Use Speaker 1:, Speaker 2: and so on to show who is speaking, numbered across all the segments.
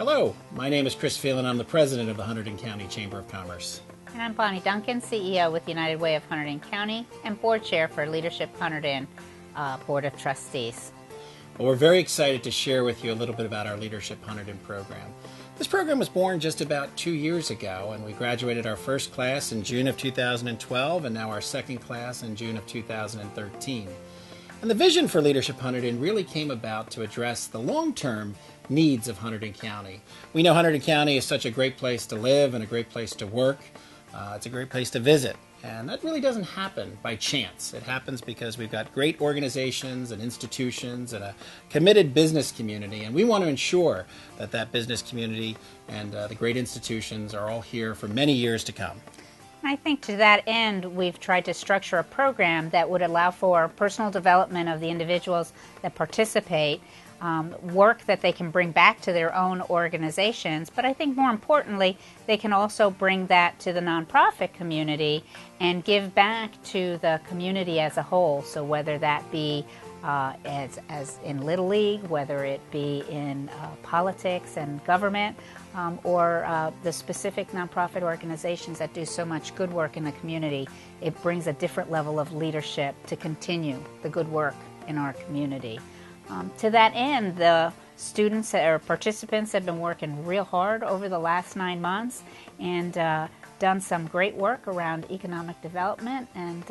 Speaker 1: Hello, my name is Chris Phelan. I'm the president of the Hunterdon County Chamber of Commerce.
Speaker 2: And I'm Bonnie Duncan, CEO with United Way of Hunterdon County and board chair for Leadership Hunterdon Board of Trustees.
Speaker 1: Well, we're very excited to share with you a little bit about our Leadership Hunterdon program. This program was born just about 2 years ago, and we graduated our first class in June of 2012 and now our second class in June of 2013. And the vision for Leadership Hunterdon really came about to address the long-term needs of Hunterdon County. We know Hunterdon County is such a great place to live and a great place to work. It's a great place to visit. And that really doesn't happen by chance. It happens because we've got great organizations and institutions and a committed business community. And we want to ensure that that business community and the great institutions are all here for many years to come.
Speaker 2: I think to that end, we've tried to structure a program that would allow for personal development of the individuals that participate, work that they can bring back to their own organizations, but I think more importantly, they can also bring that to the nonprofit community and give back to the community as a whole. So whether that be as in Little League, whether it be in politics and government, or the specific nonprofit organizations that do so much good work in the community, it brings a different level of leadership to continue the good work in our community. To that end, the students or participants have been working real hard over the last 9 months and done some great work around economic development, and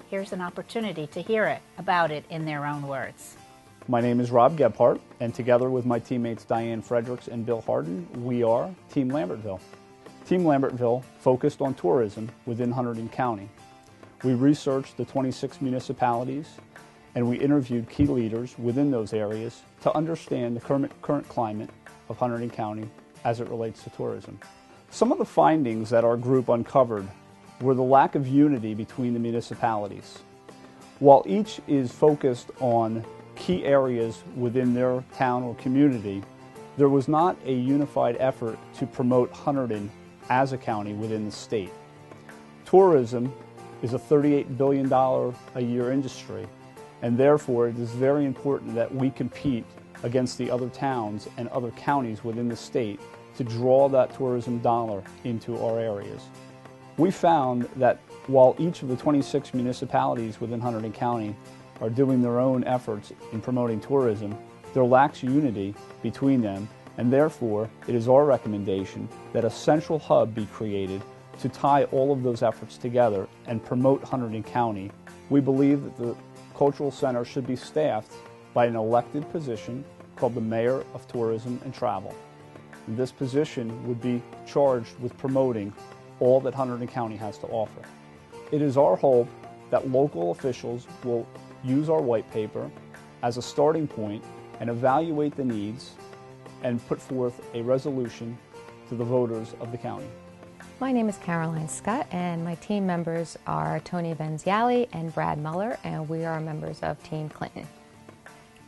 Speaker 2: here's an opportunity to hear about it in their own words.
Speaker 3: My name is Rob Gebhardt, and together with my teammates Diane Fredericks and Bill Harden, we are Team Lambertville. Team Lambertville focused on tourism within Hunterdon County. We researched the 26 municipalities, and we interviewed key leaders within those areas to understand the current climate of Hunterdon County as it relates to tourism. Some of the findings that our group uncovered were the lack of unity between the municipalities. While each is focused on key areas within their town or community, there was not a unified effort to promote Hunterdon as a county within the state. Tourism is a $38 billion a year industry, and therefore it is very important that we compete against the other towns and other counties within the state to draw that tourism dollar into our areas. We found that while each of the 26 municipalities within Hunterdon County are doing their own efforts in promoting tourism, there lacks unity between them, and therefore it is our recommendation that a central hub be created to tie all of those efforts together and promote Hunterdon County. We believe that the Cultural Center should be staffed by an elected position called the Mayor of Tourism and Travel. This position would be charged with promoting all that Hunterdon County has to offer. It is our hope that local officials will use our white paper as a starting point and evaluate the needs and put forth a resolution to the voters of the county.
Speaker 4: My name is Caroline Scott, and my team members are Tony Venziali and Brad Muller, and we are members of Team Clinton.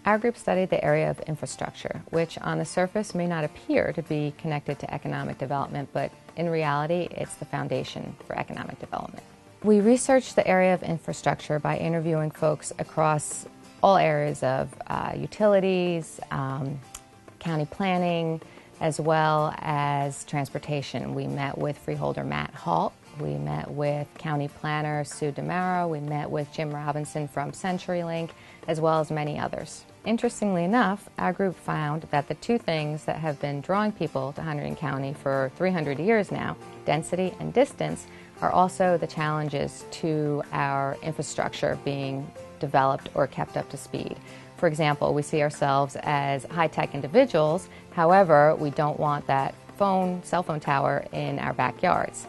Speaker 4: Our group studied the area of infrastructure, which on the surface may not appear to be connected to economic development, but in reality, it's the foundation for economic development. We researched the area of infrastructure by interviewing folks across all areas of utilities, county planning, as well as transportation. We met with freeholder Matt Halt, we met with county planner Sue DeMaro, we met with Jim Robinson from CenturyLink, as well as many others. Interestingly enough, our group found that the two things that have been drawing people to Hunterdon County for 300 years now, density and distance, are also the challenges to our infrastructure being developed or kept up to speed. For example, we see ourselves as high-tech individuals, however, we don't want that cell phone tower in our backyards.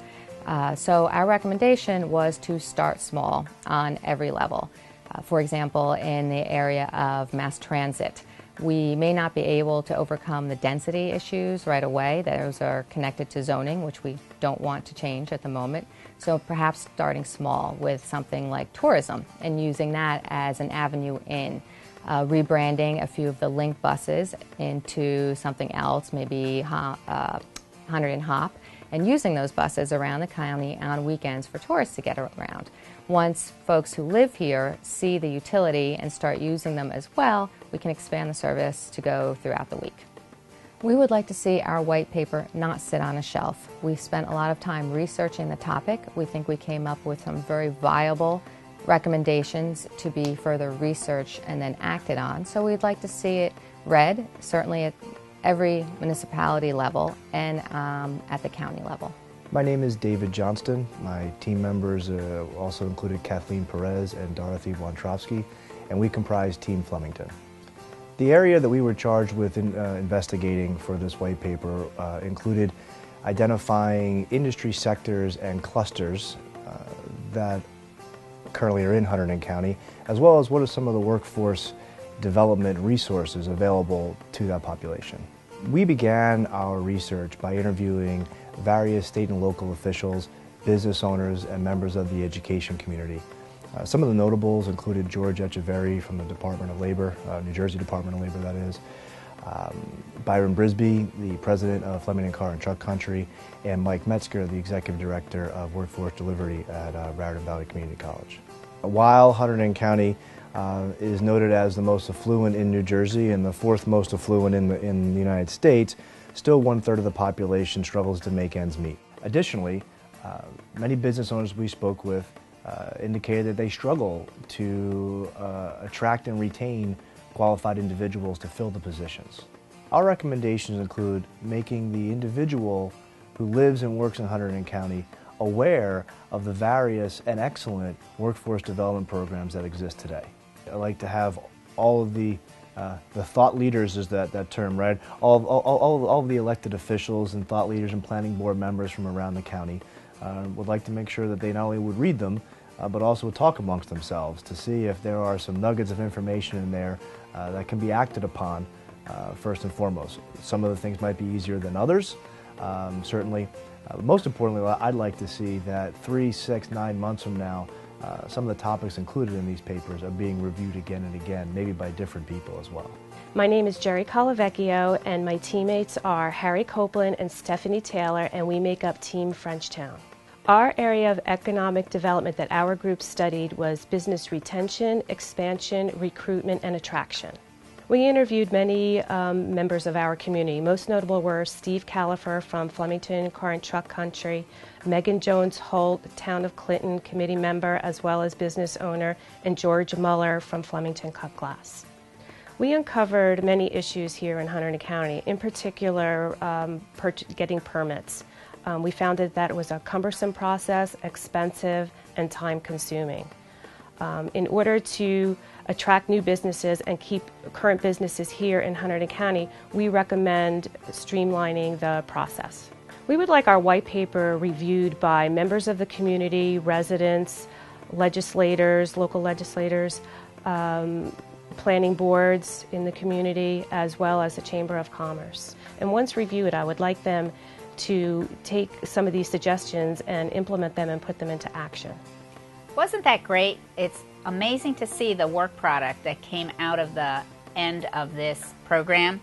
Speaker 4: So our recommendation was to start small on every level. For example, in the area of mass transit, we may not be able to overcome the density issues right away. Those are connected to zoning, which we don't want to change at the moment. So perhaps starting small with something like tourism and using that as an avenue in. Rebranding a few of the link buses into something else, maybe Hunterdon Hop, and using those buses around the county on weekends for tourists to get around. Once folks who live here see the utility and start using them as well, we can expand the service to go throughout the week. We would like to see our white paper not sit on a shelf. We spent a lot of time researching the topic. We think we came up with some very viable recommendations to be further researched and then acted on. So we'd like to see it read, certainly at every municipality level and at the county level.
Speaker 5: My name is David Johnston. My team members also included Kathleen Perez and Dorothy Wontrowski, and we comprise Team Flemington. The area that we were charged with investigating for this white paper included identifying industry sectors and clusters that currently are in Hunterdon County, as well as what are some of the workforce development resources available to that population. We began our research by interviewing various state and local officials, business owners, and members of the education community. Some of the notables included George Echeverry from the Department of Labor, New Jersey Department of Labor that is, Byron Brisby, the president of Flemington Car and Truck Country, and Mike Metzger, the executive director of Workforce Delivery at Raritan Valley Community College. While Hunterdon County is noted as the most affluent in New Jersey and the fourth most affluent in the United States, still 1/3 of the population struggles to make ends meet. Additionally, many business owners we spoke with indicated that they struggle to attract and retain qualified individuals to fill the positions. Our recommendations include making the individual who lives and works in Hunterdon County aware of the various and excellent workforce development programs that exist today. I like to have all of the thought leaders, is that term, right? All of the elected officials and thought leaders and planning board members from around the county would like to make sure that they not only would read them, but also would talk amongst themselves to see if there are some nuggets of information in there that can be acted upon first and foremost. Some of the things might be easier than others, certainly. Most importantly, I'd like to see that 3, 6, 9 months from now, some of the topics included in these papers are being reviewed again and again, maybe by different people as well.
Speaker 6: My name is Jerry Colavecchio, and my teammates are Harry Copeland and Stephanie Taylor, and we make up Team Frenchtown. Our area of economic development that our group studied was business retention, expansion, recruitment, and attraction. We interviewed many members of our community. Most notable were Steve Califer from Flemington Car and Truck Country, Megan Jones-Holt, Town of Clinton committee member as well as business owner, and George Muller from Flemington Cut Glass. We uncovered many issues here in Hunterdon County, in particular getting permits. We found that it was a cumbersome process, expensive, and time-consuming. In order to attract new businesses and keep current businesses here in Hunterdon County, we recommend streamlining the process. We would like our white paper reviewed by members of the community, residents, legislators, local legislators, planning boards in the community, as well as the Chamber of Commerce. And once reviewed, I would like them to take some of these suggestions and implement them and put them into action.
Speaker 2: Wasn't that great? It's amazing to see the work product that came out of the end of this program.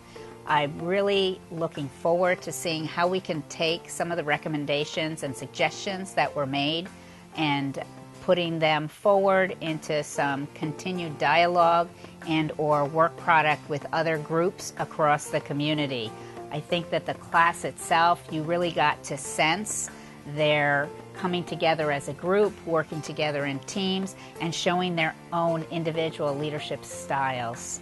Speaker 2: I'm really looking forward to seeing how we can take some of the recommendations and suggestions that were made and putting them forward into some continued dialogue and or work product with other groups across the community. I think that the class itself, you really got to sense their coming together as a group, working together in teams, and showing their own individual leadership styles.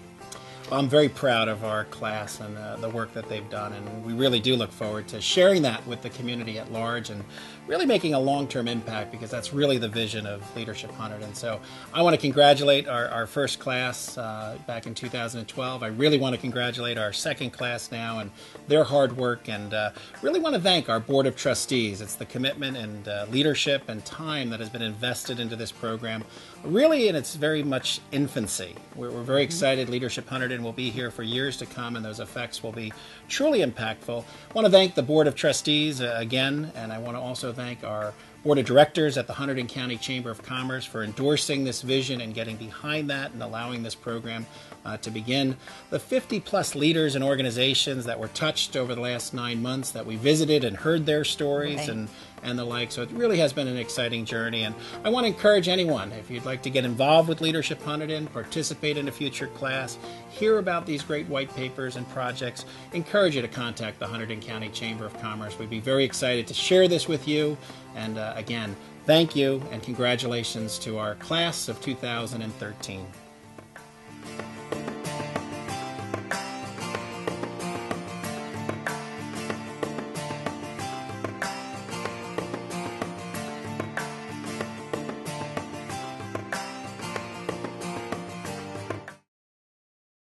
Speaker 1: Well, I'm very proud of our class and the work that they've done, and we really do look forward to sharing that with the community at large and really making a long-term impact, because that's really the vision of Leadership Hunterdon. So I want to congratulate our first class back in 2012. I really want to congratulate our second class now and their hard work, and really want to thank our Board of Trustees. It's the commitment and leadership and time that has been invested into this program, really in its very much infancy. We're very excited. Leadership Hunterdon will be here for years to come, and those effects will be truly impactful. I want to thank the Board of Trustees again, and I want to also thank our Board of Directors at the Hunterdon County Chamber of Commerce for endorsing this vision and getting behind that and allowing this program to begin. The 50-plus leaders and organizations that were touched over the last 9 months that we visited and heard their stories,
Speaker 2: right.
Speaker 1: and the like. So it really has been an exciting journey, and I want to encourage anyone, if you'd like to get involved with Leadership Hunterdon, participate in a future class, hear about these great white papers and projects, encourage you to contact the Hunterdon County Chamber of Commerce. We'd be very excited to share this with you. And again, thank you and congratulations to our class of 2013.